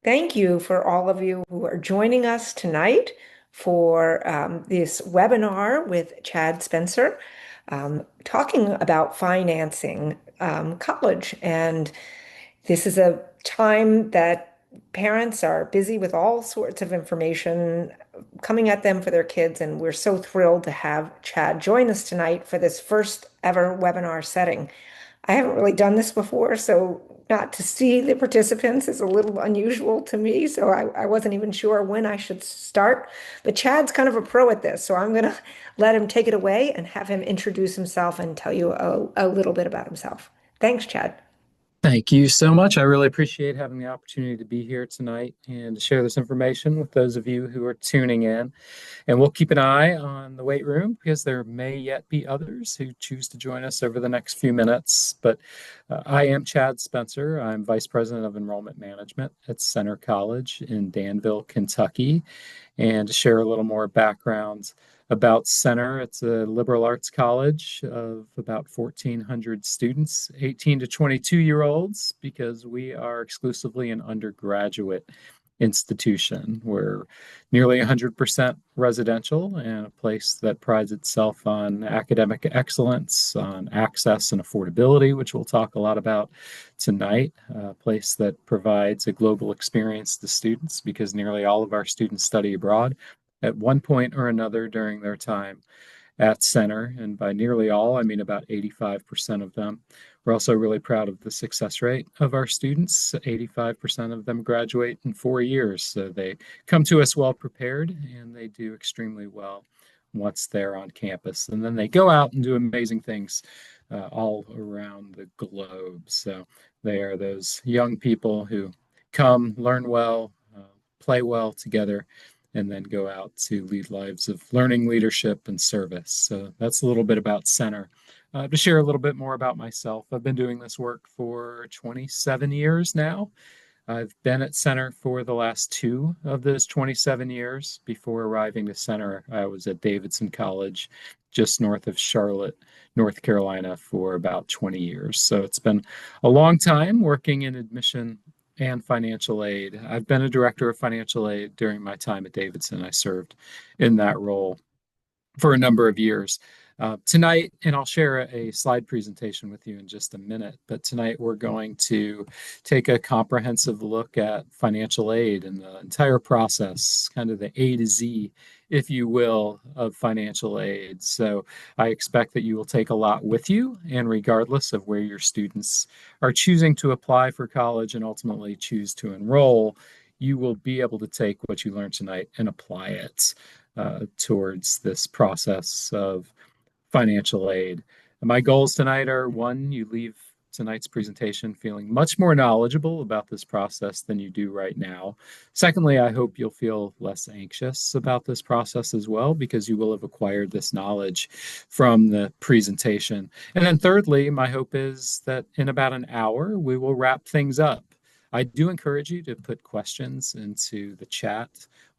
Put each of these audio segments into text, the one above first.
Thank you for all of you who are joining us tonight for this webinar with Chad Spencer, talking about financing college. And this is a time that parents are busy with all sorts of information coming at them for their kids. And we're so thrilled to have Chad join us tonight for this first ever webinar setting. I haven't really done this before, so not to see the participants is a little unusual to me. So I wasn't even sure when I should start. But Chad's kind of a pro at this, so I'm going to let him take it away and have him introduce himself and tell you a little bit about himself. Thanks, Chad. Thank you so much. I really appreciate having the opportunity to be here tonight and to share this information with those of you who are tuning in. And we'll keep an eye on the wait room because there may yet be others who choose to join us over the next few minutes. But I am Chad Spencer. I'm Vice President of Enrollment Management at Centre College in Danville, Kentucky. And to share a little more background about Centre, it's a liberal arts college of about 1,400 students, 18 to 22-year-olds, because we are exclusively an undergraduate institution. We're nearly 100% residential and a place that prides itself on academic excellence, on access and affordability, which we'll talk a lot about tonight. A place that provides a global experience to students because nearly all of our students study abroad at one point or another during their time at Centre. And by nearly all, I mean about 85% of them. We're also really proud of the success rate of our students. 85% of them graduate in 4 years. So they come to us well prepared and they do extremely well once they're on campus. And then they go out and do amazing things all around the globe. So they are those young people who come, learn well, play well together, and then go out to lead lives of learning, leadership, and service. So that's a little bit about Centre. To share a little bit more about myself, I've been doing this work for 27 years now. I've been at Centre for the last two of those 27 years. Before arriving to Centre, I was at Davidson College, just north of Charlotte, North Carolina, for about 20 years. So it's been a long time working in admission and financial aid. I've been a director of financial aid during my time at Davidson. I served in that role for a number of years. Tonight, and I'll share a slide presentation with you in just a minute, but tonight we're going to take a comprehensive look at financial aid and the entire process, kind of the A to Z, if you will, of financial aid. So I expect that you will take a lot with you, and regardless of where your students are choosing to apply for college and ultimately choose to enroll, you will be able to take what you learned tonight and apply it towards this process of financial aid. And my goals tonight are: one, you leave tonight's presentation feeling much more knowledgeable about this process than you do right now. Secondly, I hope you'll feel less anxious about this process as well, because you will have acquired this knowledge from the presentation. And then thirdly, my hope is that in about an hour, we will wrap things up. I do encourage you to put questions into the chat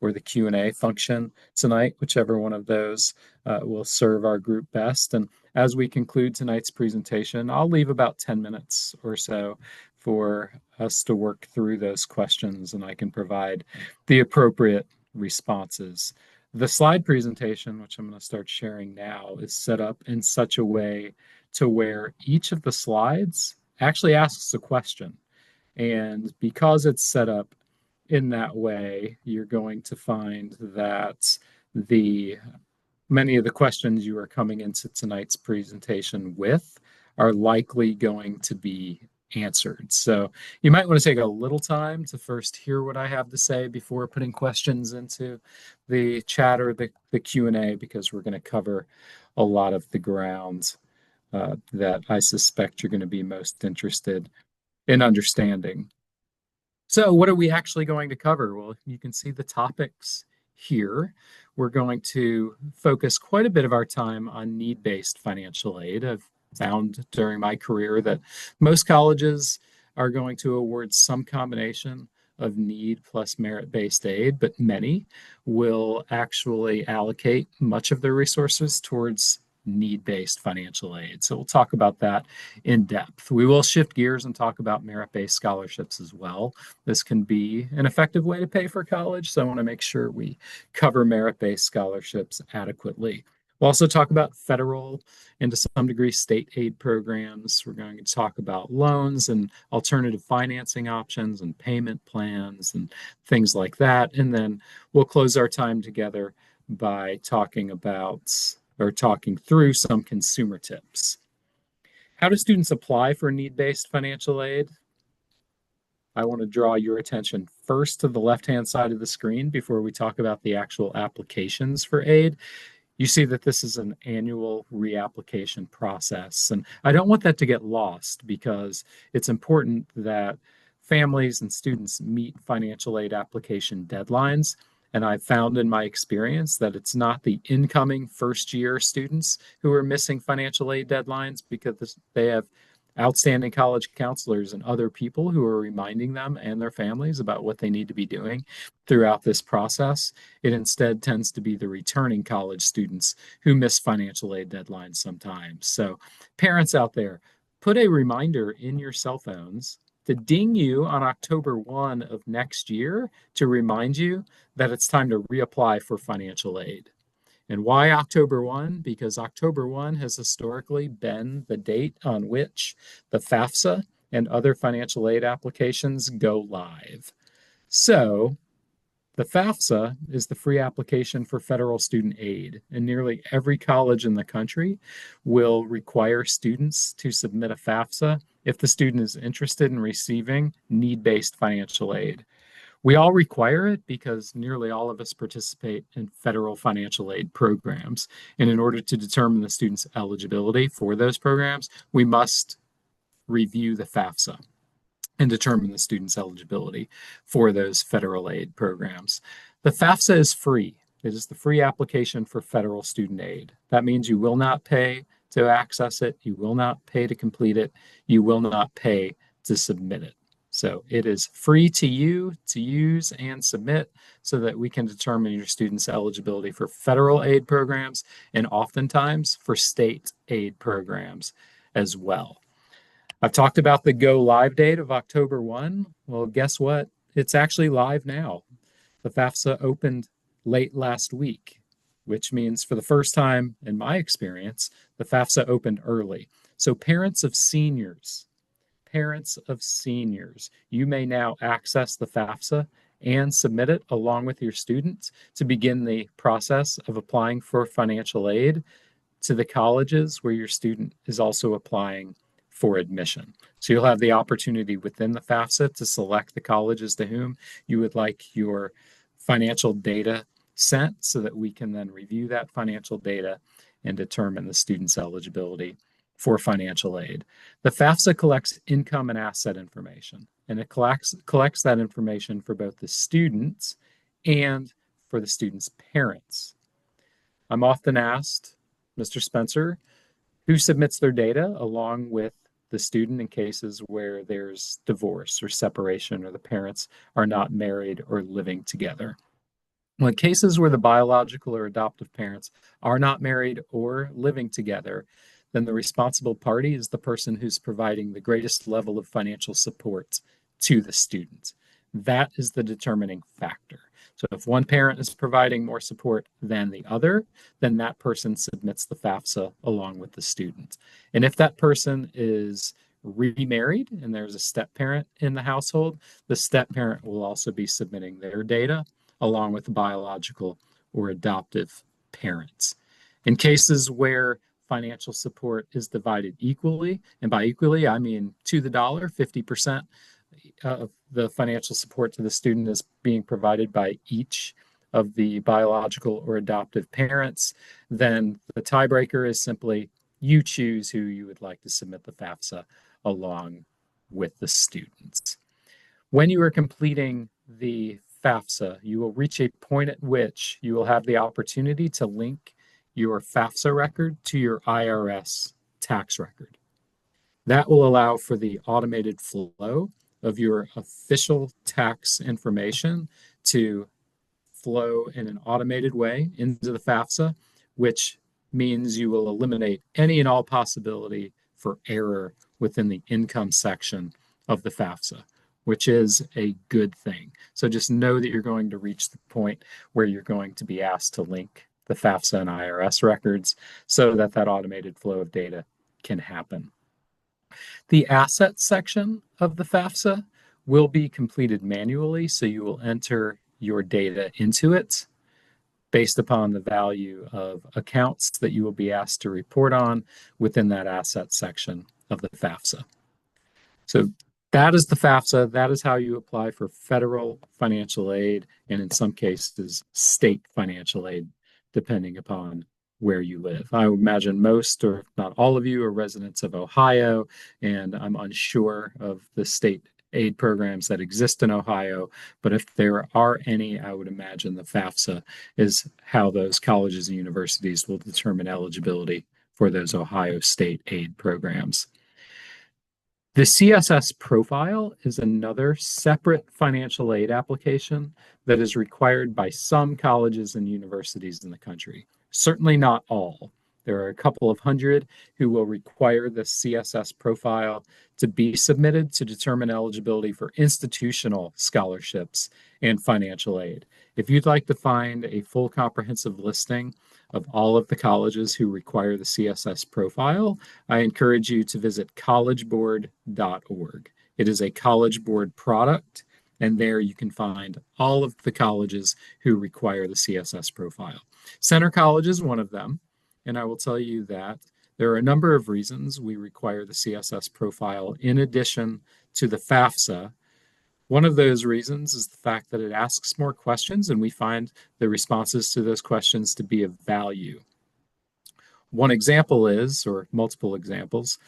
or the Q&A function tonight, whichever one of those will serve our group best. And as we conclude tonight's presentation, I'll leave about 10 minutes or so for us to work through those questions, and I can provide the appropriate responses. The slide presentation, which I'm going to start sharing now, is set up in such a way to where each of the slides actually asks a question. And because it's set up in that way, you're going to find that the many of the questions you are coming into tonight's presentation with are likely going to be answered. So you might want to take a little time to first hear what I have to say before putting questions into the chat or the Q&A, because we're going to cover a lot of the ground that I suspect you're going to be most interested in understanding. So what are we actually going to cover? Well, you can see the topics here. We're going to focus quite a bit of our time on need-based financial aid. I've found during my career that most colleges are going to award some combination of need plus merit-based aid, but many will actually allocate much of their resources towards need-based financial aid. So we'll talk about that in depth. We will shift gears and talk about merit-based scholarships as well. This can be an effective way to pay for college, so I want to make sure we cover merit-based scholarships adequately. We'll also talk about federal and to some degree state aid programs. We're going to talk about loans and alternative financing options and payment plans and things like that. And then we'll close our time together by talking through some consumer tips. How do students apply for need-based financial aid? I want to draw your attention first to the left-hand side of the screen before we talk about the actual applications for aid. You see that this is an annual reapplication process. And I don't want that to get lost because it's important that families and students meet financial aid application deadlines. And I've found in my experience that it's not the incoming first year students who are missing financial aid deadlines because they have outstanding college counselors and other people who are reminding them and their families about what they need to be doing throughout this process. It instead tends to be the returning college students who miss financial aid deadlines sometimes. So parents out there, put a reminder in your cell phones to ding you on October 1 of next year to remind you that it's time to reapply for financial aid. And why October 1? Because October 1 has historically been the date on which the FAFSA and other financial aid applications go live. So the FAFSA is the free application for federal student aid, and nearly every college in the country will require students to submit a FAFSA if the student is interested in receiving need-based financial aid. We all require it because nearly all of us participate in federal financial aid programs. And in order to determine the student's eligibility for those programs, we must review the FAFSA and determine the student's eligibility for those federal aid programs. The FAFSA is free. It is the free application for federal student aid. That means you will not pay to access it. You will not pay to complete it. You will not pay to submit it. So it is free to you to use and submit so that we can determine your student's eligibility for federal aid programs and oftentimes for state aid programs as well. I've talked about the go live date of October 1. Well, guess what? It's actually live now. The FAFSA opened late last week, which means for the first time in my experience, the FAFSA opened early. So parents of seniors, you may now access the FAFSA and submit it along with your students to begin the process of applying for financial aid to the colleges where your student is also applying for admission. So you'll have the opportunity within the FAFSA to select the colleges to whom you would like your financial data sent so that we can then review that financial data and determine the student's eligibility for financial aid. The FAFSA collects income and asset information, and it collects that information for both the students and for the students' parents. I'm often asked, Mr. Spencer, who submits their data along with the student in cases where there's divorce or separation or the parents are not married or living together. Well, in cases where the biological or adoptive parents are not married or living together, then the responsible party is the person who's providing the greatest level of financial support to the student. That is the determining factor. So if one parent is providing more support than the other, then that person submits the FAFSA along with the student. And if that person is remarried and there's a step parent in the household, the step parent will also be submitting their data along with the biological or adoptive parents. In cases where financial support is divided equally, and by equally, I mean to the dollar, 50% of the financial support to the student is being provided by each of the biological or adoptive parents, then the tiebreaker is simply you choose who you would like to submit the FAFSA along with the students. When you are completing the FAFSA, you will reach a point at which you will have the opportunity to link your FAFSA record to your IRS tax record. That will allow for the automated flow of your official tax information to flow in an automated way into the FAFSA, which means you will eliminate any and all possibility for error within the income section of the FAFSA, which is a good thing. So just know that you're going to reach the point where you're going to be asked to link the FAFSA and IRS records so that that automated flow of data can happen. The assets section of the FAFSA will be completed manually, so you will enter your data into it based upon the value of accounts that you will be asked to report on within that asset section of the FAFSA. So that is the FAFSA. That is how you apply for federal financial aid, and in some cases, state financial aid, depending upon where you live. I would imagine most, or not all of you, are residents of Ohio, and I'm unsure of the state aid programs that exist in Ohio, but if there are any, I would imagine the FAFSA is how those colleges and universities will determine eligibility for those Ohio state aid programs. The CSS profile is another separate financial aid application that is required by some colleges and universities in the country. Certainly not all. There are a couple of hundred who will require the CSS profile to be submitted to determine eligibility for institutional scholarships and financial aid. If you'd like to find a full comprehensive listing of all of the colleges who require the CSS profile, I encourage you to visit collegeboard.org. It is a College Board product, and there you can find all of the colleges who require the CSS profile. Centre College is one of them, and I will tell you that there are a number of reasons we require the CSS profile in addition to the FAFSA. One of those reasons is the fact that it asks more questions, and we find the responses to those questions to be of value. One example is, or multiple examples,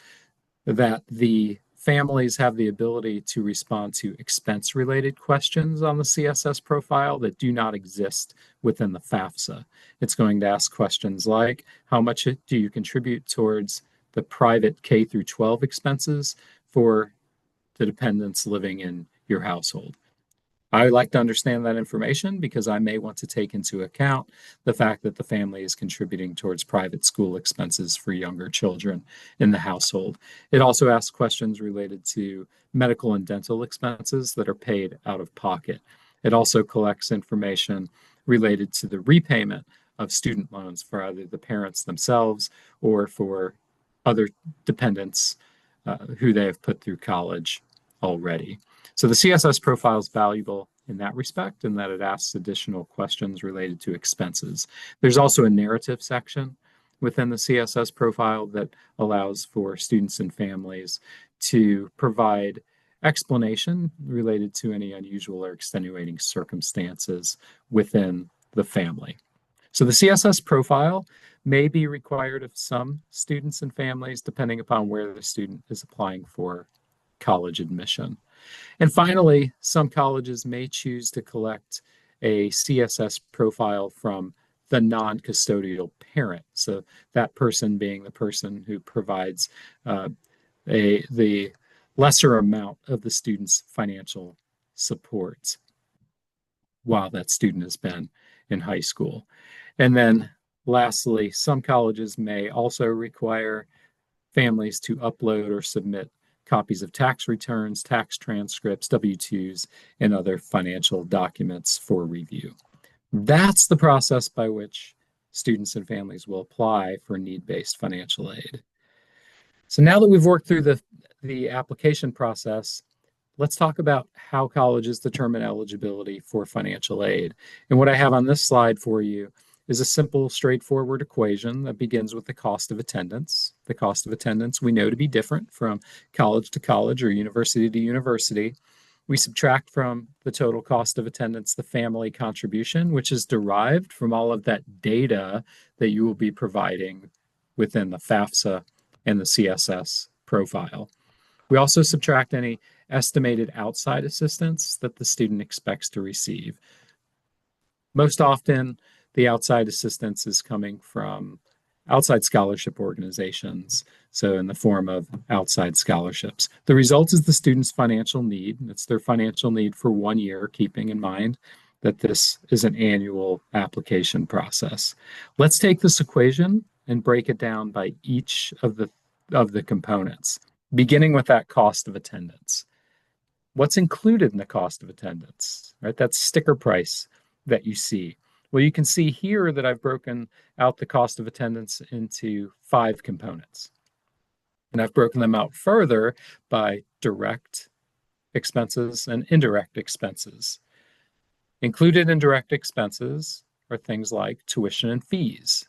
that the families have the ability to respond to expense-related questions on the CSS profile that do not exist within the FAFSA. It's going to ask questions like, how much do you contribute towards the private K through 12 expenses for the dependents living in your household? I would like to understand that information because I may want to take into account the fact that the family is contributing towards private school expenses for younger children in the household. It also asks questions related to medical and dental expenses that are paid out of pocket. It also collects information related to the repayment of student loans for either the parents themselves or for other dependents who they have put through college already. So the CSS profile is valuable in that respect, in that it asks additional questions related to expenses. There's also a narrative section within the CSS profile that allows for students and families to provide explanation related to any unusual or extenuating circumstances within the family. So the CSS profile may be required of some students and families depending upon where the student is applying for college admission. And finally, some colleges may choose to collect a CSS profile from the non-custodial parent. So that person being the person who provides the lesser amount of the student's financial support while that student has been in high school. And then lastly, some colleges may also require families to upload or submit copies of tax returns, tax transcripts, W-2s, and other financial documents for review. That's the process by which students and families will apply for need-based financial aid. So now that we've worked through the application process, let's talk about how colleges determine eligibility for financial aid. And what I have on this slide for you is a simple, straightforward equation that begins with the cost of attendance. The cost of attendance we know to be different from college to college or university to university. We subtract from the total cost of attendance the family contribution, which is derived from all of that data that you will be providing within the FAFSA and the CSS profile. We also subtract any estimated outside assistance that the student expects to receive. Most often, the outside assistance is coming from outside scholarship organizations, so in the form of outside scholarships. The result is the student's financial need. It's their financial need for 1 year, keeping in mind that this is an annual application process. Let's take this equation and break it down by each of the components, beginning with that cost of attendance. What's included in the cost of attendance, right? That sticker price that you see. Well, you can see here that I've broken out the cost of attendance into 5 components. And I've broken them out further by direct expenses and indirect expenses. Included in direct expenses are things like tuition and fees.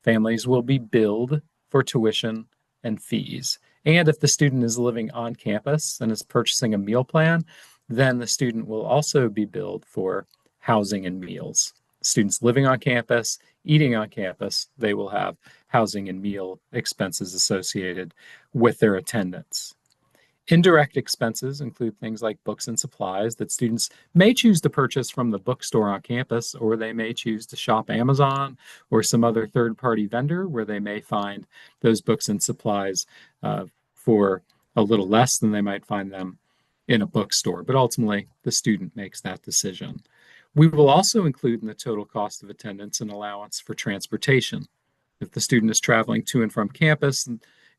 Families will be billed for tuition and fees. And if the student is living on campus and is purchasing a meal plan, then the student will also be billed for housing and meals. Students living on campus, eating on campus, they will have housing and meal expenses associated with their attendance. Indirect expenses include things like books and supplies that students may choose to purchase from the bookstore on campus, or they may choose to shop Amazon or some other third-party vendor where they may find those books and supplies for a little less than they might find them in a bookstore. But ultimately, the student makes that decision. We will also include in the total cost of attendance an allowance for transportation. If the student is traveling to and from campus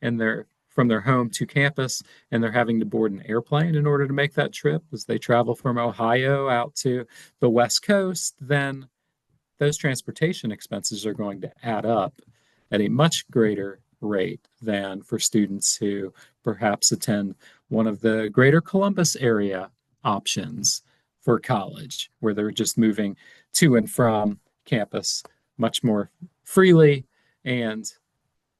and they're from their home to campus and they're having to board an airplane in order to make that trip as they travel from Ohio out to the West Coast, then those transportation expenses are going to add up at a much greater rate than for students who perhaps attend one of the greater Columbus area options for college, where they're just moving to and from campus much more freely and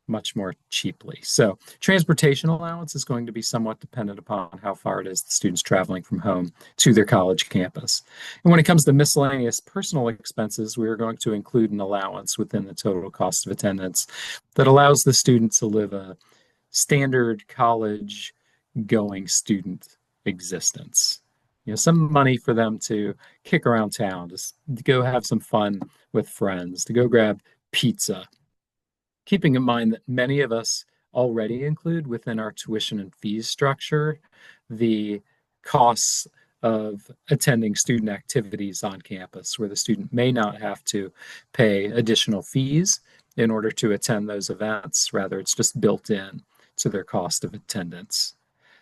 much more cheaply. So transportation allowance is going to be somewhat dependent upon how far it is the student's traveling from home to their college campus. And when it comes to miscellaneous personal expenses, we are going to include an allowance within the total cost of attendance that allows the student to live a standard college going student existence. Some money for them to kick around town, to go have some fun with friends, to go grab pizza, keeping in mind that many of us already include within our tuition and fees structure the costs of attending student activities on campus, where the student may not have to pay additional fees in order to attend those events. Rather, it's just built in to their cost of attendance.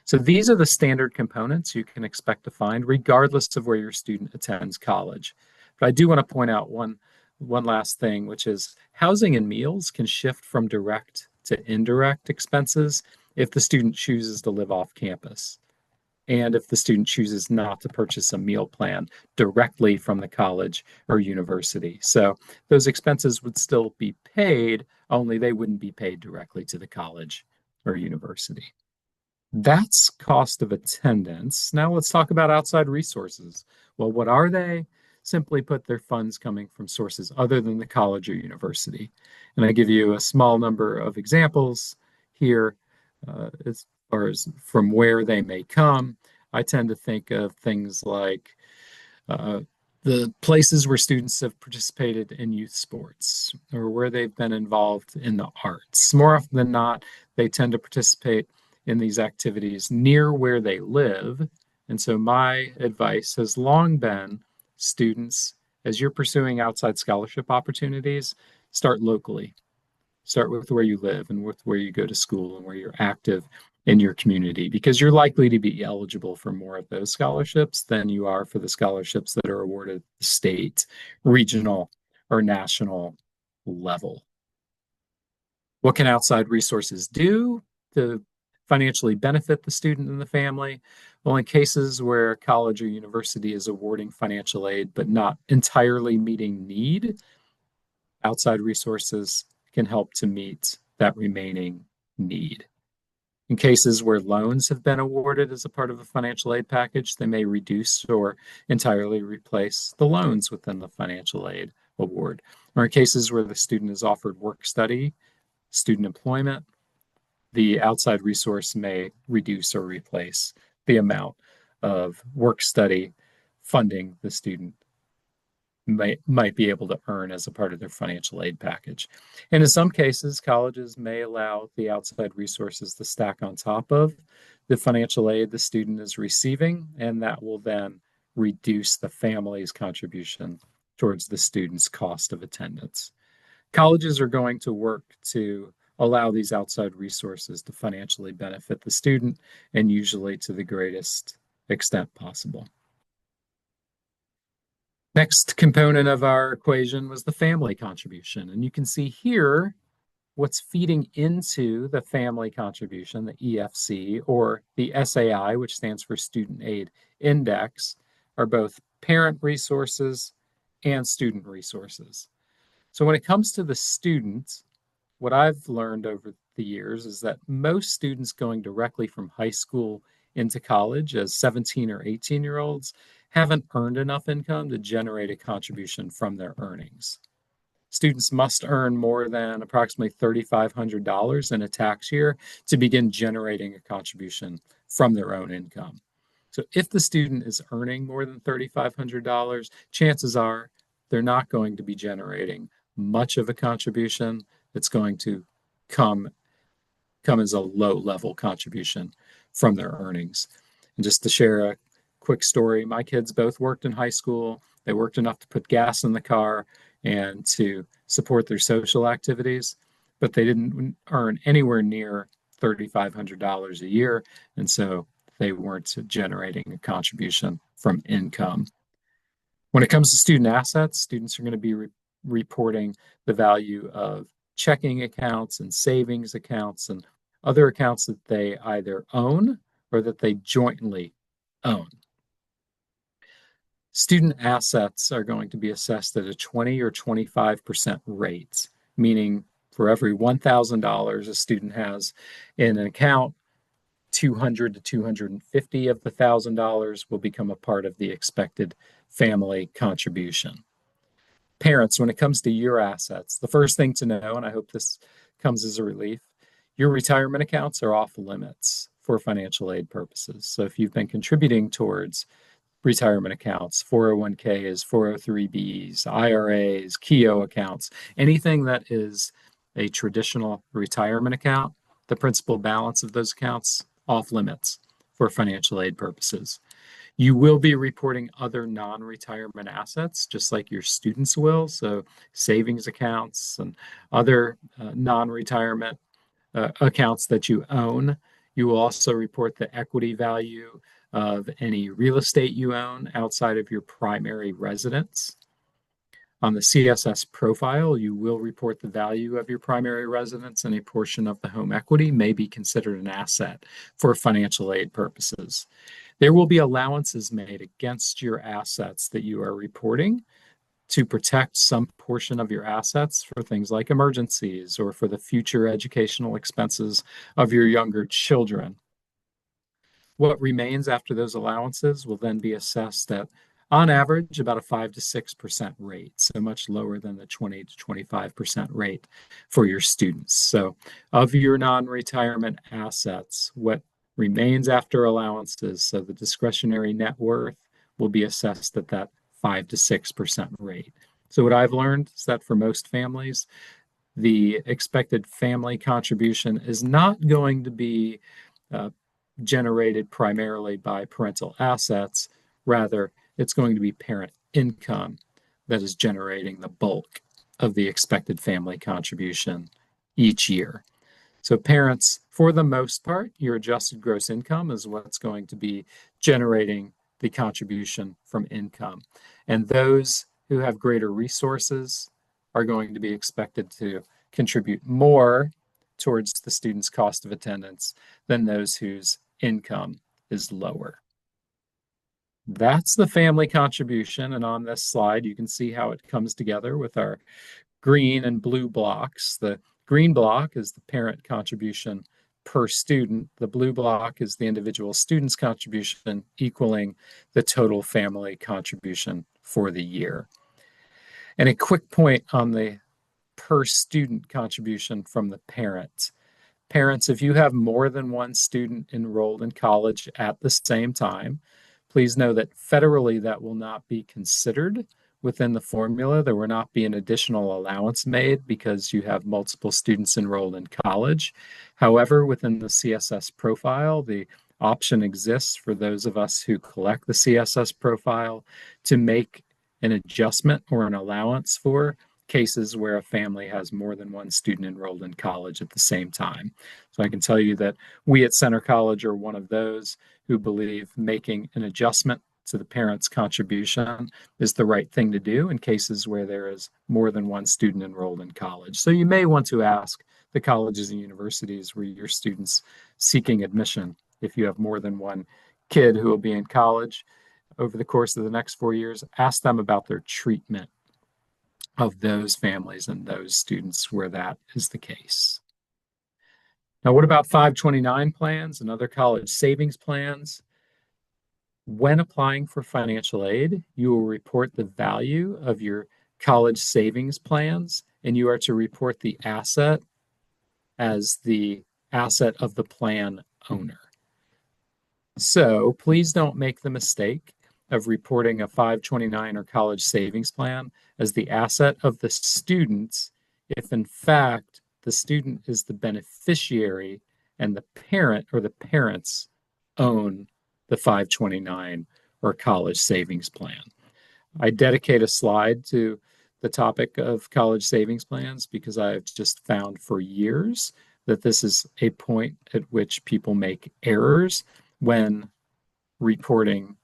So these are the standard components you can expect to find regardless of where your student attends college. But I do want to point out one last thing, which is housing and meals can shift from direct to indirect expenses if the student chooses to live off campus, and if the student chooses not to purchase a meal plan directly from the college or university. So those expenses would still be paid, only they wouldn't be paid directly to the college or university. That's cost of attendance. Now let's talk about outside resources. Well, what are they? Simply put, they're funds coming from sources other than the college or university. And I give you a small number of examples here as far as from where they may come. I tend to think of things like the places where students have participated in youth sports or where they've been involved in the arts. More often than not, they tend to participate in these activities near where they live. And so my advice has long been, students, as you're pursuing outside scholarship opportunities, start locally. Start with where you live and with where you go to school and where you're active in your community, because you're likely to be eligible for more of those scholarships than you are for the scholarships that are awarded at the state, regional, or national level. What can outside resources do to financially benefit the student and the family? Well, in cases where a college or university is awarding financial aid but not entirely meeting need, outside resources can help to meet that remaining need. In cases where loans have been awarded as a part of a financial aid package, they may reduce or entirely replace the loans within the financial aid award. Or in cases where the student is offered work study, student employment, the outside resource may reduce or replace the amount of work study funding the student might be able to earn as a part of their financial aid package. And in some cases, colleges may allow the outside resources to stack on top of the financial aid the student is receiving, and that will then reduce the family's contribution towards the student's cost of attendance. Colleges are going to work to allow these outside resources to financially benefit the student, and usually to the greatest extent possible. Next component of our equation was the family contribution. And you can see here what's feeding into the family contribution, the EFC, or the SAI, which stands for Student Aid Index, are both parent resources and student resources. So when it comes to the student, what I've learned over the years is that most students going directly from high school into college as 17 or 18-year-olds haven't earned enough income to generate a contribution from their earnings. Students must earn more than approximately $3,500 in a tax year to begin generating a contribution from their own income. So if the student is earning more than $3,500, chances are they're not going to be generating much of a contribution. It's going to come as a low-level contribution from their earnings. And just to share a quick story, my kids both worked in high school. They worked enough to put gas in the car and to support their social activities, but they didn't earn anywhere near $3,500 a year, and so they weren't generating a contribution from income. When it comes to student assets, students are going to be reporting the value of checking accounts and savings accounts and other accounts that they either own or that they jointly own. Student assets are going to be assessed at a 20 or 25% rate, meaning for every $1,000 a student has in an account, 200 to 250 of the $1,000 will become a part of the expected family contribution. Parents, when it comes to your assets, the first thing to know, and I hope this comes as a relief, your retirement accounts are off limits for financial aid purposes. So if you've been contributing towards retirement accounts, 401ks, 403bs, IRAs, Keogh accounts, anything that is a traditional retirement account, the principal balance of those accounts off limits for financial aid purposes. You will be reporting other non-retirement assets, just like your students will. So savings accounts and other non-retirement accounts that you own. You will also report the equity value of any real estate you own outside of your primary residence. On the CSS profile, you will report the value of your primary residence, and a portion of the home equity may be considered an asset for financial aid purposes. There will be allowances made against your assets that you are reporting to protect some portion of your assets for things like emergencies or for the future educational expenses of your younger children. What remains after those allowances will then be assessed at, on average, about a 5 to 6% rate, so much lower than the 20 to 25% rate for your students. So of your non-retirement assets, what remains after allowances, so the discretionary net worth, will be assessed at that 5 to 6% rate. So what I've learned is that for most families, the expected family contribution is not going to be generated primarily by parental assets. Rather, it's going to be parent income that is generating the bulk of the expected family contribution each year. So parents, for the most part, your adjusted gross income is what's going to be generating the contribution from income. And those who have greater resources are going to be expected to contribute more towards the student's cost of attendance than those whose income is lower. That's the family contribution. And on this slide, you can see how it comes together with our green and blue blocks. The green block is the parent contribution per student. The blue block is the individual student's contribution equaling the total family contribution for the year. And a quick point on the per student contribution from the parent. Parents, if you have more than one student enrolled in college at the same time, please know that federally that will not be considered within the formula. There will not be an additional allowance made because you have multiple students enrolled in college. However, within the CSS profile, the option exists for those of us who collect the CSS profile to make an adjustment or an allowance for cases where a family has more than one student enrolled in college at the same time. So I can tell you that we at Center College are one of those who believe making an adjustment to the parent's contribution is the right thing to do in cases where there is more than one student enrolled in college. So you may want to ask the colleges and universities where your students seeking admission, if you have more than one kid who will be in college over the course of the next 4 years, ask them about their treatment of those families and those students where that is the case. Now, what about 529 plans and other college savings plans? When applying for financial aid, you will report the value of your college savings plans, and you are to report the asset as the asset of the plan owner. So please don't make the mistake of reporting a 529 or college savings plan as the asset of the students if in fact the student is the beneficiary and the parent or the parents own the 529 or college savings plan. I dedicate a slide to the topic of college savings plans because I've just found for years that this is a point at which people make errors when reporting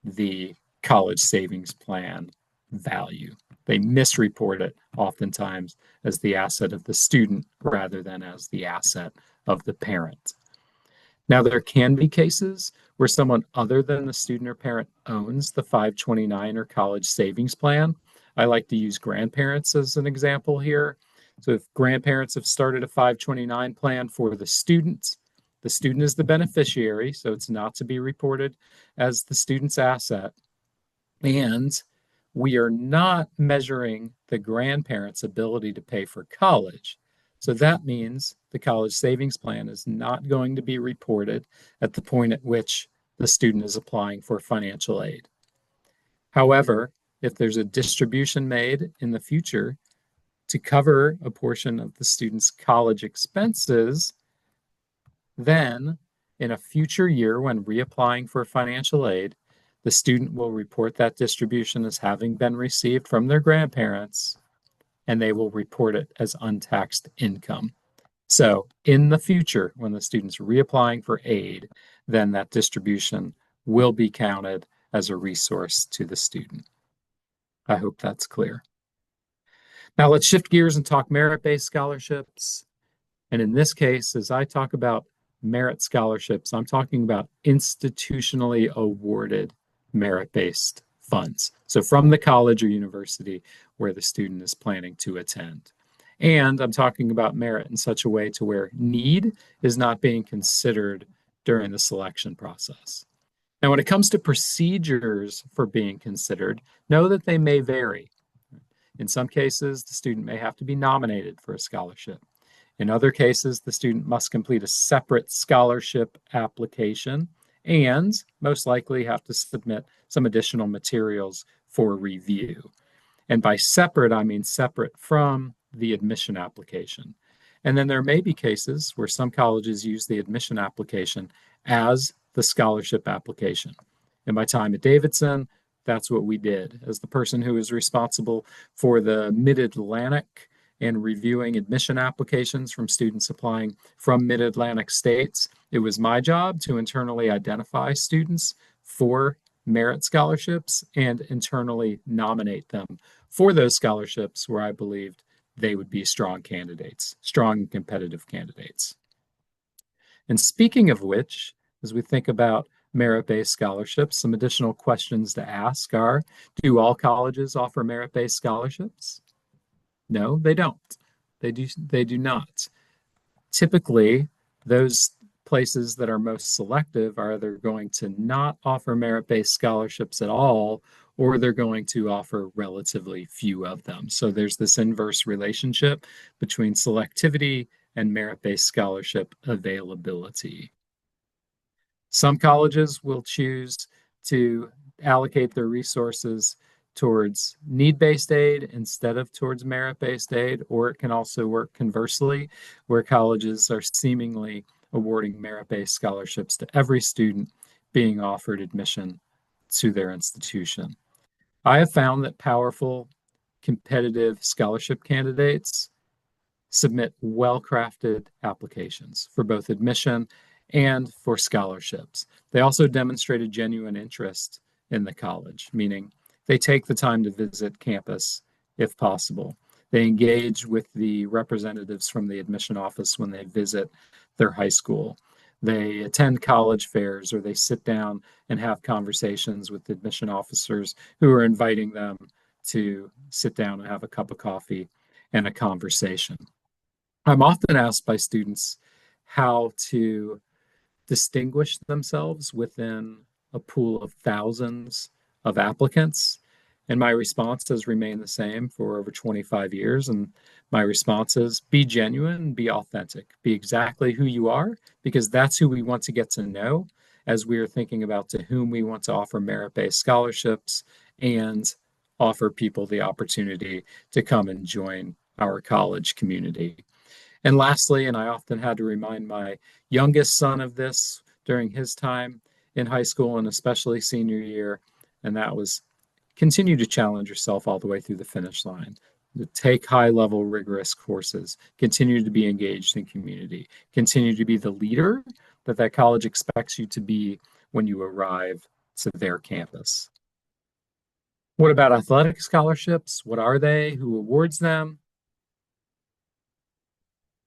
the college savings plan value. They misreport it oftentimes as the asset of the student rather than as the asset of the parent. Now, there can be cases where someone other than the student or parent owns the 529 or college savings plan. I like to use grandparents as an example here. So if grandparents have started a 529 plan for the student is the beneficiary, so it's not to be reported as the student's asset. And we are not measuring the grandparent's ability to pay for college. So that means the college savings plan is not going to be reported at the point at which the student is applying for financial aid. However, if there's a distribution made in the future to cover a portion of the student's college expenses, then in a future year when reapplying for financial aid, the student will report that distribution as having been received from their grandparents, and they will report it as untaxed income. So in the future, when the student's reapplying for aid, then that distribution will be counted as a resource to the student. I hope that's clear. Now let's shift gears and talk merit-based scholarships. And in this case, as I talk about merit scholarships, I'm talking about institutionally awarded merit-based funds. So from the college or university where the student is planning to attend. And I'm talking about merit in such a way to where need is not being considered during the selection process. Now, when it comes to procedures for being considered, know that they may vary. In some cases, the student may have to be nominated for a scholarship. In other cases, the student must complete a separate scholarship application and most likely have to submit some additional materials for review. And by separate, I mean separate from the admission application. And then there may be cases where some colleges use the admission application as the scholarship application. In my time at Davidson, that's what we did. As the person who was responsible for the Mid-Atlantic and reviewing admission applications from students applying from Mid-Atlantic states, it was my job to internally identify students for merit scholarships and internally nominate them for those scholarships where I believed they would be strong candidates, strong and competitive candidates. And speaking of which, as we think about merit-based scholarships, some additional questions to ask are, do all colleges offer merit-based scholarships? No, they don't. They do not. Typically, those places that are most selective are either going to not offer merit-based scholarships at all, or they're going to offer relatively few of them. So there's this inverse relationship between selectivity and merit-based scholarship availability. Some colleges will choose to allocate their resources towards need-based aid instead of towards merit-based aid, or it can also work conversely, where colleges are seemingly awarding merit-based scholarships to every student being offered admission to their institution. I have found that powerful competitive scholarship candidates submit well-crafted applications for both admission and for scholarships. They also demonstrated genuine interest in the college, meaning they take the time to visit campus if possible. They engage with the representatives from the admission office when they visit their high school. They attend college fairs, or they sit down and have conversations with admission officers who are inviting them to sit down and have a cup of coffee and a conversation. I'm often asked by students how to distinguish themselves within a pool of thousands of applicants. And my response has remained the same for over 25 years. And my response is be genuine, be authentic, be exactly who you are, because that's who we want to get to know as we are thinking about to whom we want to offer merit-based scholarships and offer people the opportunity to come and join our college community. And lastly, and I often had to remind my youngest son of this during his time in high school and especially senior year, and that was continue to challenge yourself all the way through the finish line. Take high-level, rigorous courses, continue to be engaged in community, continue to be the leader that college expects you to be when you arrive to their campus. What about athletic scholarships? What are they? Who awards them?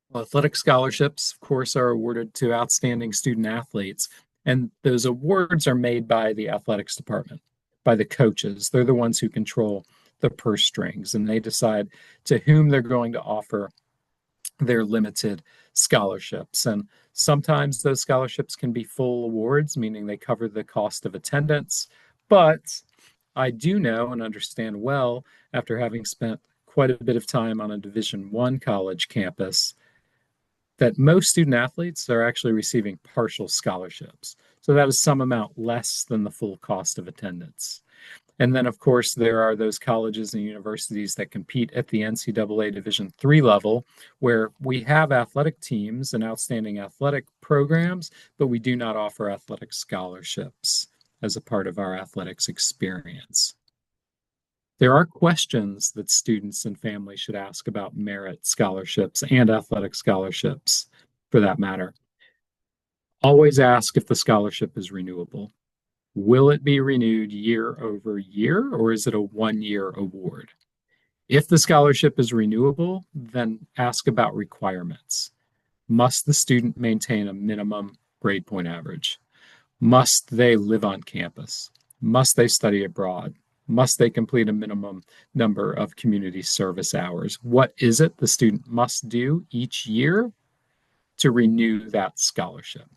Well, athletic scholarships, of course, are awarded to outstanding student athletes, and those awards are made by the athletics department, by the coaches. They're the ones who control the purse strings, and they decide to whom they're going to offer their limited scholarships. And sometimes those scholarships can be full awards, meaning they cover the cost of attendance. But I do know and understand well, after having spent quite a bit of time on a Division I college campus, that most student athletes are actually receiving partial scholarships. So that is some amount less than the full cost of attendance. And then, of course, there are those colleges and universities that compete at the NCAA Division III level, where we have athletic teams and outstanding athletic programs, but we do not offer athletic scholarships as a part of our athletics experience. There are questions that students and families should ask about merit scholarships and athletic scholarships, for that matter. Always ask if the scholarship is renewable. Will it be renewed year over year, or is it a one-year award? If the scholarship is renewable, then ask about requirements. Must the student maintain a minimum grade point average? Must they live on campus? Must they study abroad? Must they complete a minimum number of community service hours? What is it the student must do each year to renew that scholarship?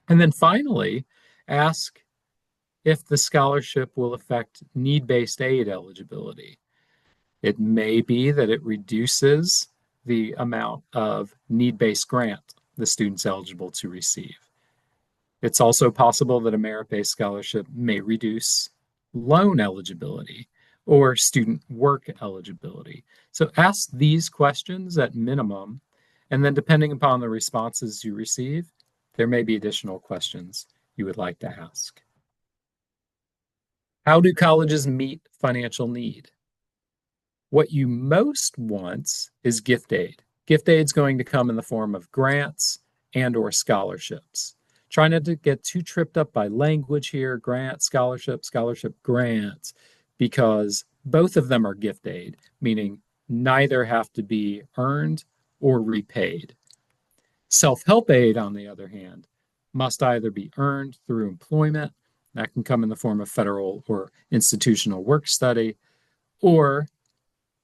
And then finally, ask if the scholarship will affect need-based aid eligibility. It may be that it reduces the amount of need-based grant the student's eligible to receive. It's also possible that a merit-based scholarship may reduce loan eligibility or student work eligibility. So ask these questions at minimum, and then depending upon the responses you receive, there may be additional questions you would like to ask. How do colleges meet financial need? What you most want is gift aid. Gift aid is going to come in the form of grants and or scholarships. Try not to get too tripped up by language here, grant, scholarship, grant, because both of them are gift aid, meaning neither have to be earned or repaid. Self-help aid, on the other hand, must either be earned through employment, that can come in the form of federal or institutional work study, or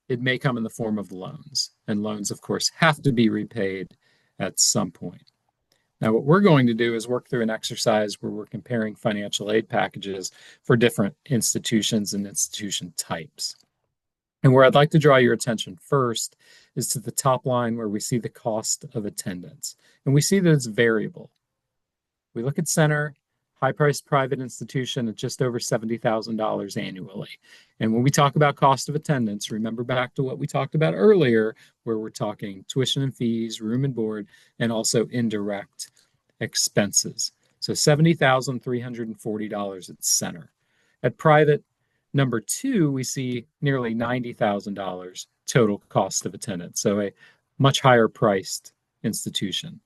it may come in the form of loans. And loans, of course, have to be repaid at some point. Now, what we're going to do is work through an exercise where we're comparing financial aid packages for different institutions and institution types. And where I'd like to draw your attention first is to the top line where we see the cost of attendance. And we see that it's variable. We look at Center, high-priced private institution at just over $70,000 annually. And when we talk about cost of attendance, remember back to what we talked about earlier, where we're talking tuition and fees, room and board, and also indirect expenses. So $70,340 at Center. At private, Number two, we see nearly $90,000 total cost of attendance, so a much higher priced institution.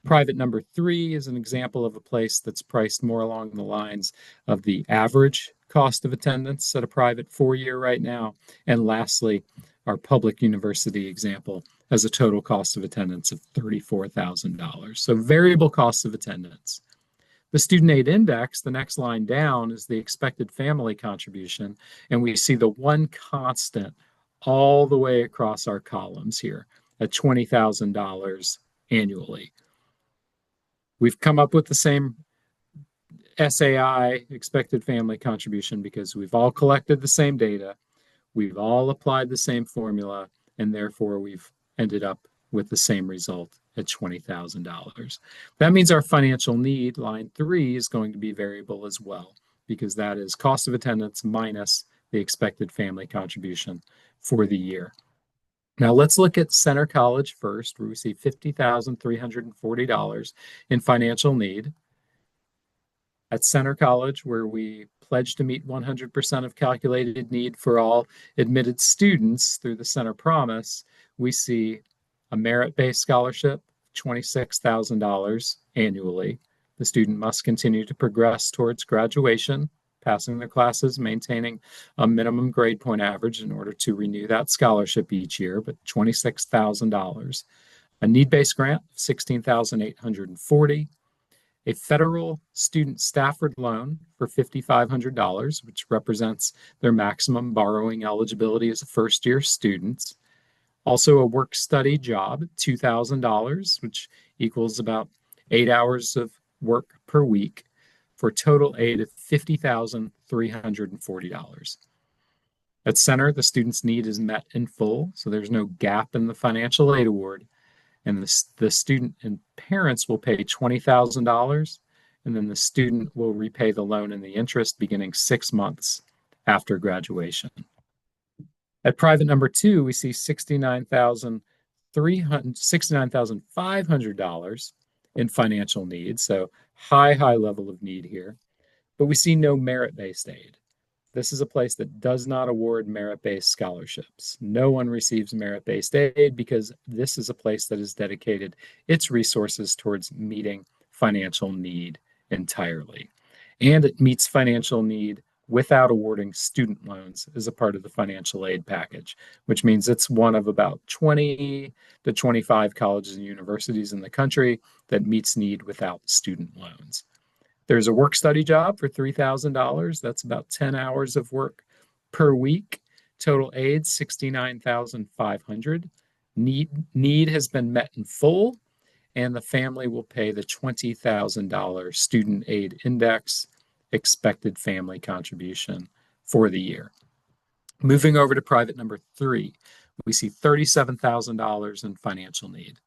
Private number three is an example of a place that's priced more along the lines of the average cost of attendance at a private 4-year right now. And lastly, our public university example has a total cost of attendance of $34,000. So variable costs of attendance. The student aid index, the next line down, is the expected family contribution. And we see the one constant all the way across our columns here at $20,000 annually. We've come up with the same SAI, expected family contribution, because we've all collected the same data, we've all applied the same formula, and therefore we've ended up with the same result at $20,000. That means our financial need, line 3, is going to be variable as well, because that is cost of attendance minus the expected family contribution for the year. Now let's look at Centre College first, where we see $50,340 in financial need. At Centre College, where we pledge to meet 100% of calculated need for all admitted students through the Centre Promise, we see a merit-based scholarship, $26,000 annually. The student must continue to progress towards graduation, passing their classes, maintaining a minimum grade point average in order to renew that scholarship each year, but $26,000. A need-based grant of $16,840. A federal student Stafford loan for $5,500, which represents their maximum borrowing eligibility as a first-year student. Also a work-study job, $2,000, which equals about 8 hours of work per week, for total aid of $50,340. At Centre, the student's need is met in full, so there's no gap in the financial aid award. And the student and parents will pay $20,000, and then the student will repay the loan and the interest beginning 6 months after graduation. At private number 2, we see $69,500 in financial need, so high level of need here. But we see no merit-based aid. This is a place that does not award merit-based scholarships. No one receives merit-based aid because this is a place that has dedicated its resources towards meeting financial need entirely. And it meets financial need without awarding student loans as a part of the financial aid package, which means it's one of about 20 to 25 colleges and universities in the country that meets need without student loans. There's a work-study job for $3,000. That's about 10 hours of work per week. Total aid, $69,500. Need has been met in full, and the family will pay the $20,000 student aid index expected family contribution for the year. Moving over to private number 3, we see $37,000 in financial need.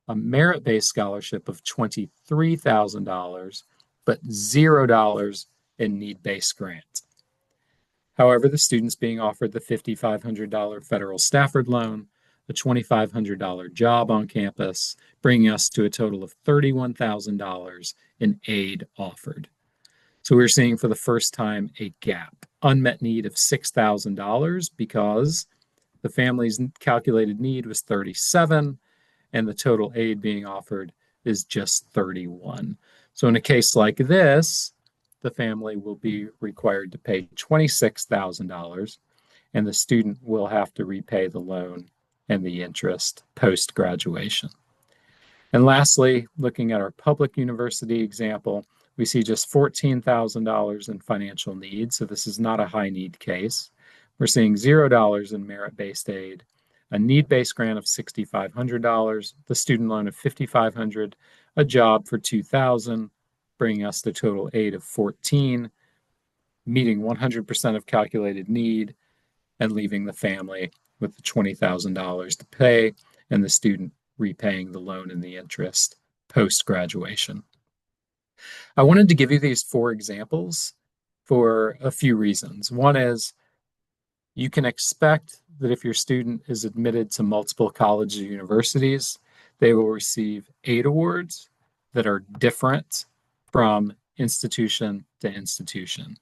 A merit-based scholarship of $23,000, but $0 in need-based grant. However, the student's being offered the $5,500 federal Stafford loan, a $2,500 job on campus, bringing us to a total of $31,000 in aid offered. So we're seeing for the first time a gap, unmet need of $6,000 because the family's calculated need was 37 and the total aid being offered is just 31. So in a case like this, the family will be required to pay $26,000 and the student will have to repay the loan and the interest post-graduation. And lastly, looking at our public university example, we see just $14,000 in financial need. So this is not a high need case. We're seeing $0 in merit-based aid, a need-based grant of $6,500, the student loan of $5,500, a job for $2,000, bringing us to total aid of $14,000, meeting 100% of calculated need, and leaving the family with the $20,000 to pay, and the student repaying the loan and the interest post-graduation. I wanted to give you these 4 examples for a few reasons. One is you can expect that if your student is admitted to multiple colleges or universities, they will receive aid awards that are different from institution to institution.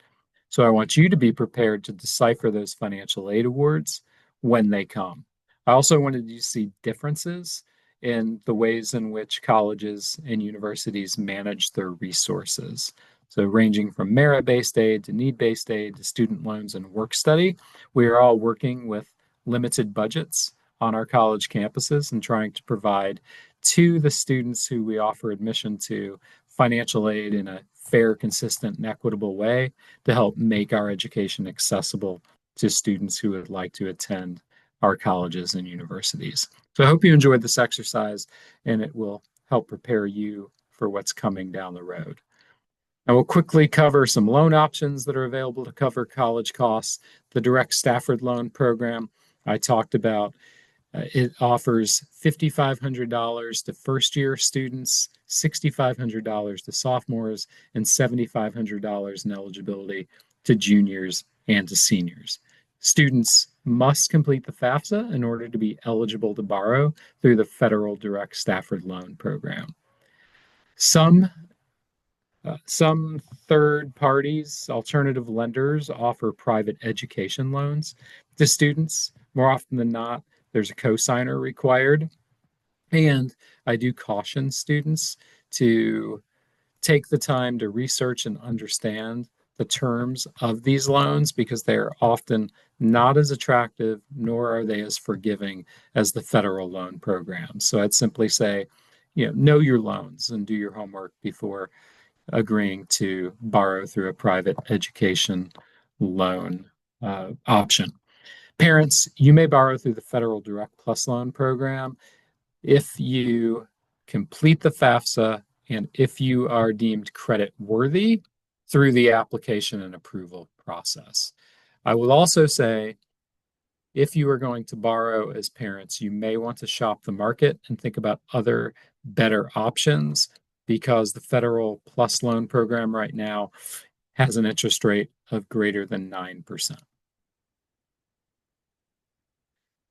So I want you to be prepared to decipher those financial aid awards when they come. I also wanted you to see differences in the ways in which colleges and universities manage their resources. So, ranging from merit-based aid to need-based aid to student loans and work study, we are all working with limited budgets on our college campuses and trying to provide to the students who we offer admission to financial aid in a fair, consistent, and equitable way to help make our education accessible to students who would like to attend our colleges and universities. So I hope you enjoyed this exercise and it will help prepare you for what's coming down the road. I will quickly cover some loan options that are available to cover college costs. The Direct Stafford Loan Program I talked about, it offers $5,500 to first-year students, $6,500 to sophomores, and $7,500 in eligibility to juniors and to seniors. Students must complete the FAFSA in order to be eligible to borrow through the Federal Direct Stafford Loan Program. Some third parties, alternative lenders, offer private education loans to students. More often than not, there's a cosigner required. And I do caution students to take the time to research and understand the terms of these loans because they're often not as attractive, nor are they as forgiving as the federal loan program. So I'd simply say, know your loans and do your homework before agreeing to borrow through a private education loan option. Parents, you may borrow through the Federal Direct Plus Loan Program if you complete the FAFSA and if you are deemed credit worthy through the application and approval process. I will also say, if you are going to borrow as parents, you may want to shop the market and think about other better options because the Federal Plus Loan Program right now has an interest rate of greater than 9%.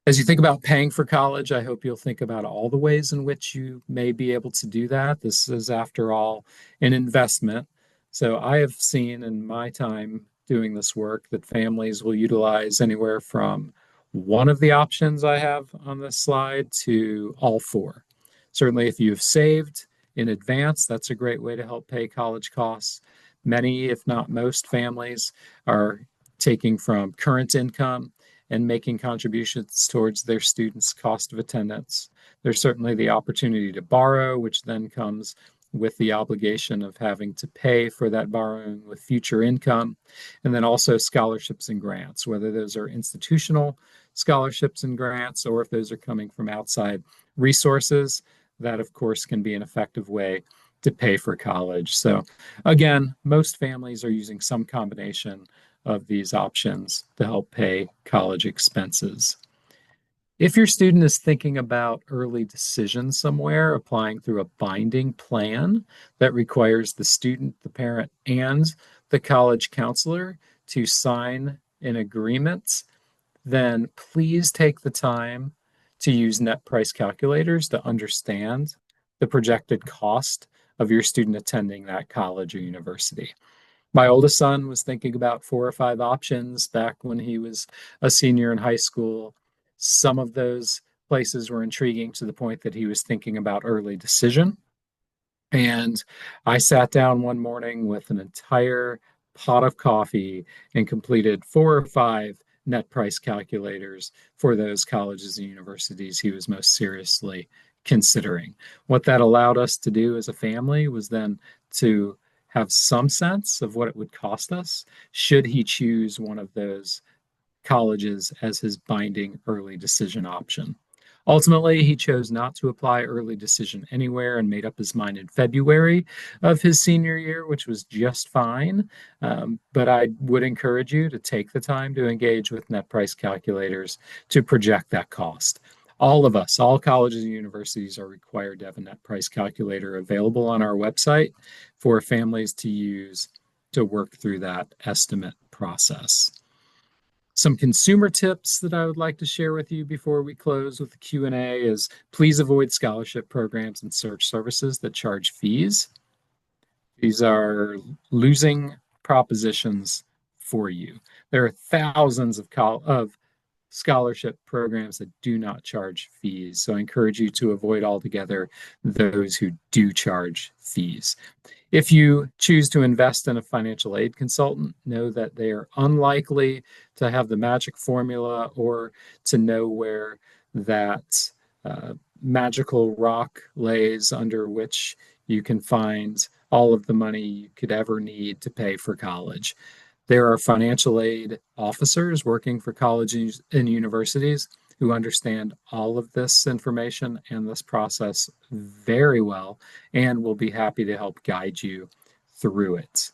As you think about paying for college, I hope you'll think about all the ways in which you may be able to do that. This is, after all, an investment. So I have seen in my time doing this work that families will utilize anywhere from one of the options I have on this slide to all four. Certainly, if you've saved in advance, that's a great way to help pay college costs. Many, if not most, families are taking from current income and making contributions towards their students' cost of attendance. There's certainly the opportunity to borrow, which then comes with the obligation of having to pay for that borrowing with future income. And then also scholarships and grants, whether those are institutional scholarships and grants or if those are coming from outside resources. That, of course, can be an effective way to pay for college. So again, most families are using some combination of these options to help pay college expenses. If your student is thinking about early decision somewhere, applying through a binding plan that requires the student, the parent, and the college counselor to sign an agreement, then please take the time to use net price calculators to understand the projected cost of your student attending that college or university. My oldest son was thinking about 4 or 5 options back when he was a senior in high school. Some of those places were intriguing to the point that he was thinking about early decision. And I sat down one morning with an entire pot of coffee and completed 4 or 5 net price calculators for those colleges and universities he was most seriously considering. What that allowed us to do as a family was then to have some sense of what it would cost us should he choose one of those colleges as his binding early decision option. Ultimately, he chose not to apply early decision anywhere and made up his mind in February of his senior year, which was just fine. But I would encourage you to take the time to engage with net price calculators to project that cost. All of us, all colleges and universities are required to have a net price calculator available on our website for families to use to work through that estimate process. Some consumer tips that I would like to share with you before we close with the Q&A is please avoid scholarship programs and search services that charge fees. These are losing propositions for you. There are thousands of scholarship programs that do not charge fees. So I encourage you to avoid altogether those who do charge fees. If you choose to invest in a financial aid consultant, know that they are unlikely to have the magic formula or to know where that magical rock lays under which you can find all of the money you could ever need to pay for college. There are financial aid officers working for colleges and universities who understand all of this information and this process very well and will be happy to help guide you through it.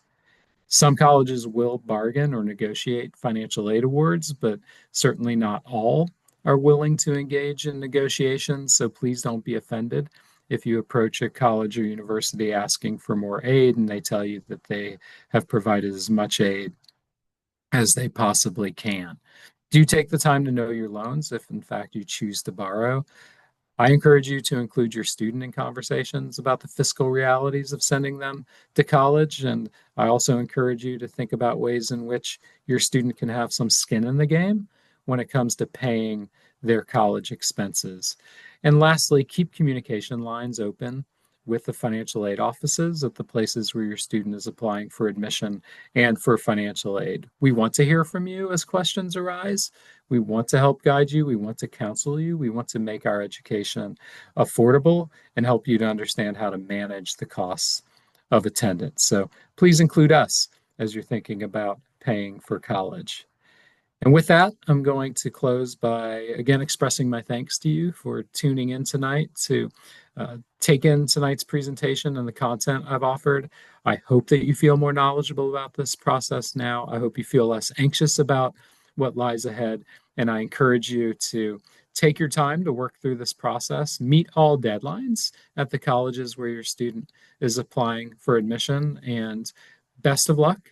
Some colleges will bargain or negotiate financial aid awards, but certainly not all are willing to engage in negotiations. So please don't be offended if you approach a college or university asking for more aid and they tell you that they have provided as much aid as they possibly can. Do take the time to know your loans if, in fact, you choose to borrow. I encourage you to include your student in conversations about the fiscal realities of sending them to college. And I also encourage you to think about ways in which your student can have some skin in the game when it comes to paying their college expenses. And lastly, keep communication lines open with the financial aid offices at the places where your student is applying for admission and for financial aid. We want to hear from you as questions arise. We want to help guide you. We want to counsel you. We want to make our education affordable and help you to understand how to manage the costs of attendance. So please include us as you're thinking about paying for college. And with that, I'm going to close by again expressing my thanks to you for tuning in tonight to take in tonight's presentation and the content I've offered. I hope that you feel more knowledgeable about this process now. I hope you feel less anxious about what lies ahead. And I encourage you to take your time to work through this process, meet all deadlines at the colleges where your student is applying for admission, and best of luck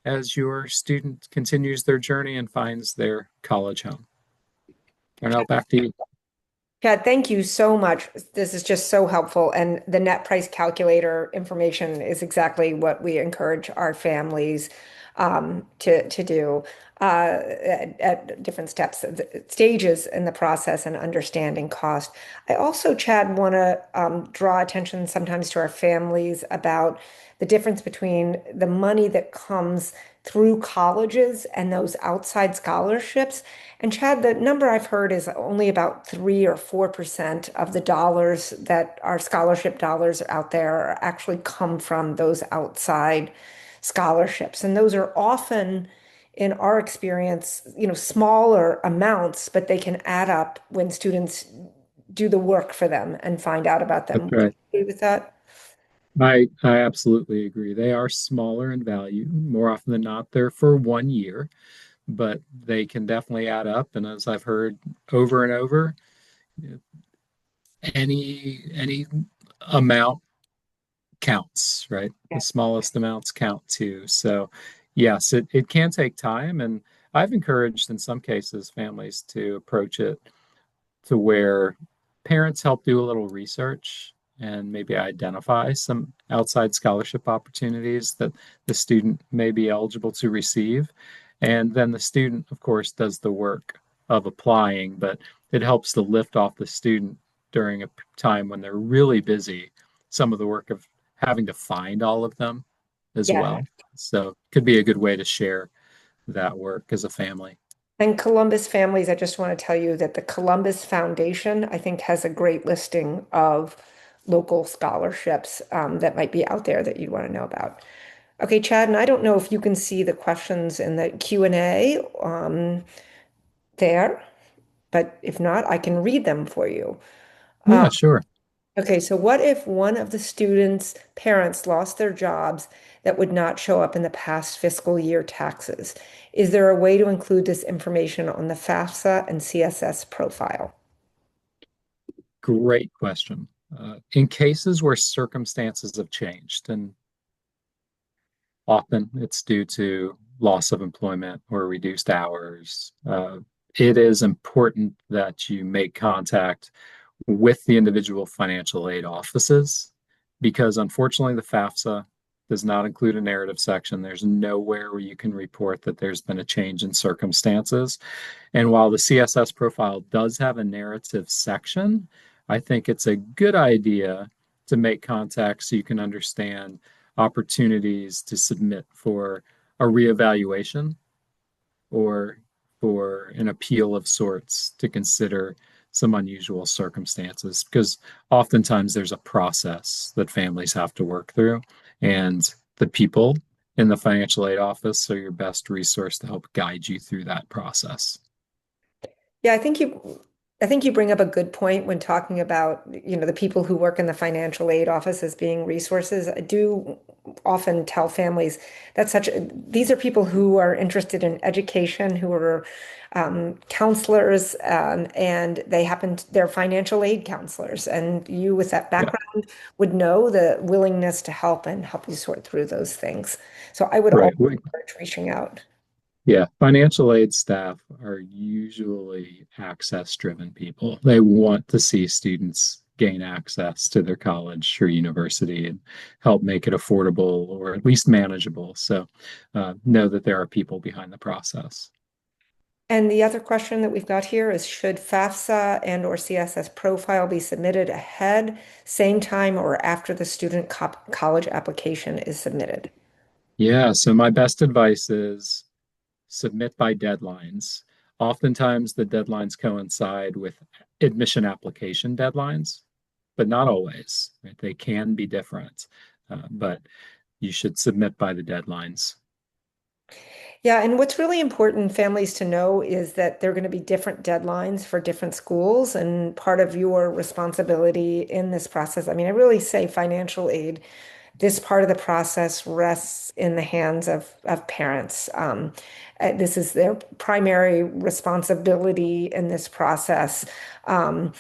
as your student continues their journey and finds their college home. And now back to you. Chad, thank you so much. This is just so helpful. And the net price calculator information is exactly what we encourage our families to do at different stages in the process and understanding cost. I also, Chad, want to draw attention sometimes to our families about the difference between the money that comes through colleges and those outside scholarships. And Chad, the number I've heard is only about 3 or 4% of the dollars that are scholarship dollars out there actually come from those outside scholarships. And those are often, in our experience, smaller amounts, but they can add up when students do the work for them and find out about That's them. Would you right. agree with that? I absolutely agree. They are smaller in value. More often than not, they're for 1 year, but they can definitely add up. And as I've heard over and over, any amount counts, right? Yeah. The smallest amounts count too. So yes, it can take time. And I've encouraged in some cases families to approach it to where parents help do a little research and maybe identify some outside scholarship opportunities that the student may be eligible to receive. And then the student, of course, does the work of applying, but it helps to lift off the student during a time when they're really busy, some of the work of having to find all of them as Yeah. well. So it could be a good way to share that work as a family. And Columbus Families, I just want to tell you that the Columbus Foundation, I think, has a great listing of local scholarships that might be out there that you'd want to know about. Okay, Chad, and I don't know if you can see the questions in the Q&A there, but if not, I can read them for you. Yeah, sure. Okay, so what if one of the students' parents lost their jobs that would not show up in the past fiscal year taxes? Is there a way to include this information on the FAFSA and CSS profile? Great question. In cases where circumstances have changed, and often it's due to loss of employment or reduced hours, it is important that you make contact with the individual financial aid offices because unfortunately the FAFSA does not include a narrative section. There's nowhere where you can report that there's been a change in circumstances. And while the CSS profile does have a narrative section, I think it's a good idea to make context so you can understand opportunities to submit for a reevaluation or for an appeal of sorts to consider some unusual circumstances because oftentimes there's a process that families have to work through, and the people in the financial aid office are your best resource to help guide you through that process. Yeah, I think you bring up a good point when talking about, the people who work in the financial aid office as being resources. I do often tell families that these are people who are interested in education, who are counselors, and they're financial aid counselors. And you, with that Yeah, background, would know the willingness to help and help you sort through those things. So I would right. always encourage reaching out. Yeah, financial aid staff are usually access-driven people. They want to see students gain access to their college or university and help make it affordable or at least manageable. So know that there are people behind the process. And the other question that we've got here is, should FAFSA and or CSS profile be submitted ahead, same time, or after the student college application is submitted? Yeah, so my best advice is submit by deadlines. Oftentimes, the deadlines coincide with admission application deadlines, but not always. Right? They can be different, but you should submit by the deadlines. Yeah, and what's really important families to know is that there are going to be different deadlines for different schools, and part of your responsibility in this process. I mean, I really say financial aid, this part of the process rests in the hands of parents. This is their primary responsibility in this process. Kids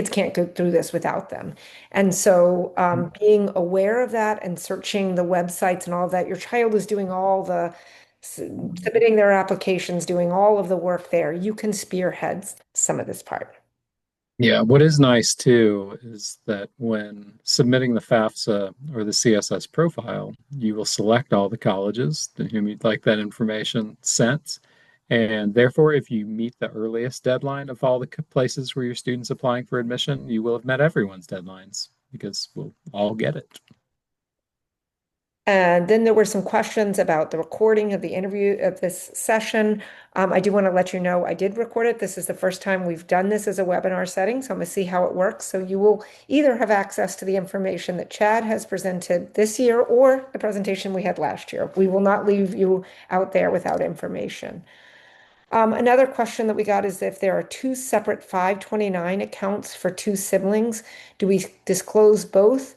can't go through this without them. And so being aware of that and searching the websites and all of that, your child is doing all the submitting their applications, doing all of the work there. You can spearhead some of this part. Yeah, what is nice too is that when submitting the FAFSA or the CSS profile, you will select all the colleges to whom you'd like that information sent. And therefore, if you meet the earliest deadline of all the places where your student's applying for admission, you will have met everyone's deadlines because we'll all get it. And then there were some questions about the recording of the interview of this session. I do want to let you know I did record it. This is the first time we've done this as a webinar setting, so I'm going to see how it works. So you will either have access to the information that Chad has presented this year or the presentation we had last year. We will not leave you out there without information. Another question that we got is, if there are two separate 529 accounts for two siblings, do we disclose both?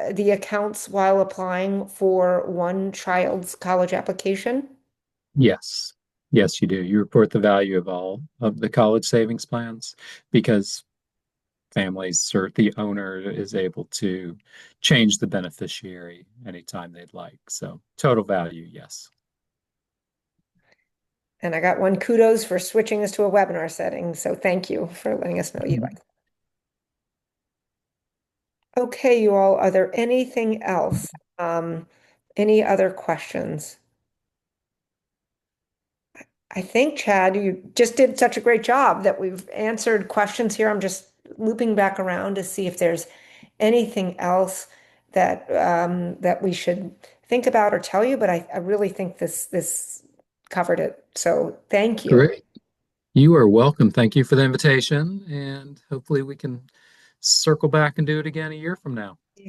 The accounts while applying for one child's college application? Yes. Yes, you do. You report the value of all of the college savings plans because families or the owner is able to change the beneficiary anytime they'd like. So total value, yes. And I got one kudos for switching this to a webinar setting. So thank you for letting us know you like. Okay, you all, are there anything else? Any other questions? I think, Chad, you just did such a great job that we've answered questions here. I'm just looping back around to see if there's anything else that we should think about or tell you, but I really think this covered it. So thank you. Great. You are welcome. Thank you for the invitation, and hopefully we can circle back and do it again a year from now.